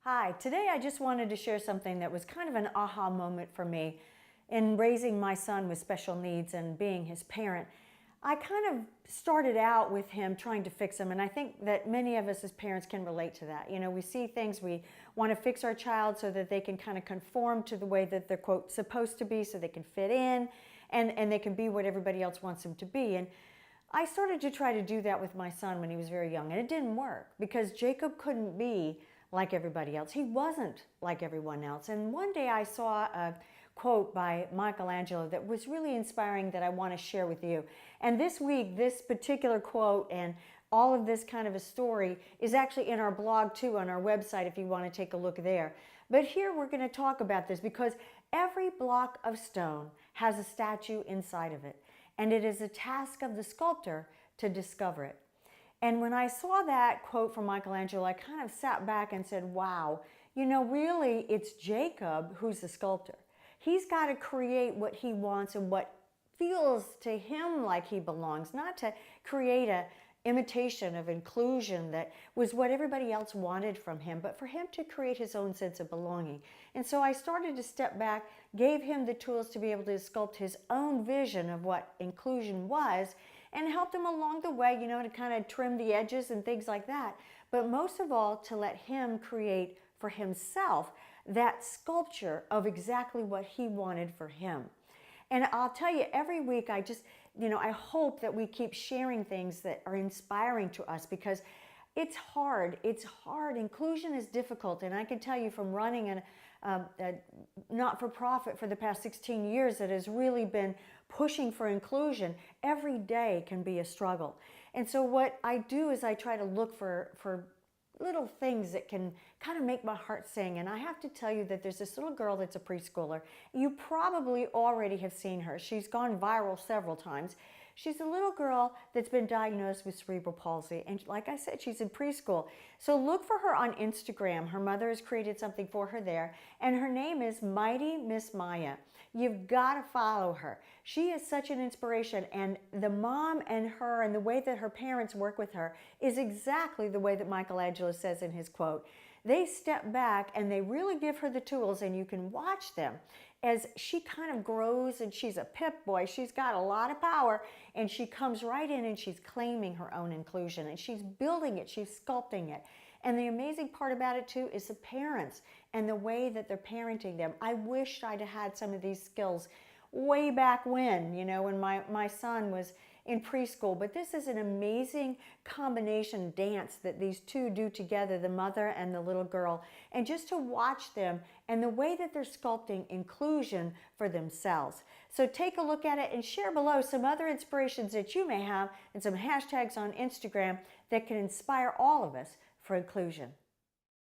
Hi, today I just wanted to share something that was kind of an aha moment for me in raising my son with special needs and being his parent. I kind of started out with him trying to fix him, and I think that many of us as parents can relate to that. You know, we see things, we want to fix our child so that they can kind of conform to the way that they're, quote, supposed to be, so they can fit in and they can be what everybody else wants them to be. And I started to try to do that with my son when he was very young, and it didn't work because Jacob couldn't be like everybody else. He wasn't like everyone else. And one day I saw a quote by Michelangelo that was really inspiring that I want to share with you. And this week, this particular quote and all of this kind of a story is actually in our blog too, on our website, if you want to take a look there. But here we're going to talk about this because every block of stone has a statue inside of it. And it is the task of the sculptor to discover it. And when I saw that quote from Michelangelo, I kind of sat back and said, wow, you know, really it's Jacob who's the sculptor. He's got to create what he wants and what feels to him like he belongs, not to create a imitation of inclusion that was what everybody else wanted from him, but for him to create his own sense of belonging. And so I started to step back, gave him the tools to be able to sculpt his own vision of what inclusion was, and helped him along the way, you know, to kind of trim the edges and things like that. But most of all, to let him create for himself that sculpture of exactly what he wanted for him. And I'll tell you, every week I just, I hope that we keep sharing things that are inspiring to us because it's hard. It's hard. Inclusion is difficult. And I can tell you from running a not-for-profit for the past 16 years that has really been pushing for inclusion, every day can be a struggle. And so what I do is I try to look for little things that can kind of make my heart sing. And I have to tell you that there's this little girl that's a preschooler. You probably already have seen her. She's gone viral several times. She's a little girl that's been diagnosed with cerebral palsy. And like I said, she's in preschool. So look for her on Instagram. Her mother has created something for her there. And her name is Mighty Miss Maya. You've got to follow her. She is such an inspiration. And the mom and her and the way that her parents work with her is exactly the way that Michelangelo says in his quote. They step back and they really give her the tools, and you can watch them as she kind of grows, and she's a pip boy. She's got a lot of power, and she comes right in and she's claiming her own inclusion, and she's building it, she's sculpting it. And the amazing part about it too is the parents and the way that they're parenting them. I wish I'd had some of these skills way back when, when my son was in preschool. But this is an amazing combination dance that these two do together, the mother and the little girl. And just to watch them and the way that they're sculpting inclusion for themselves. So take a look at it and share below some other inspirations that you may have and some hashtags on Instagram that can inspire all of us for inclusion.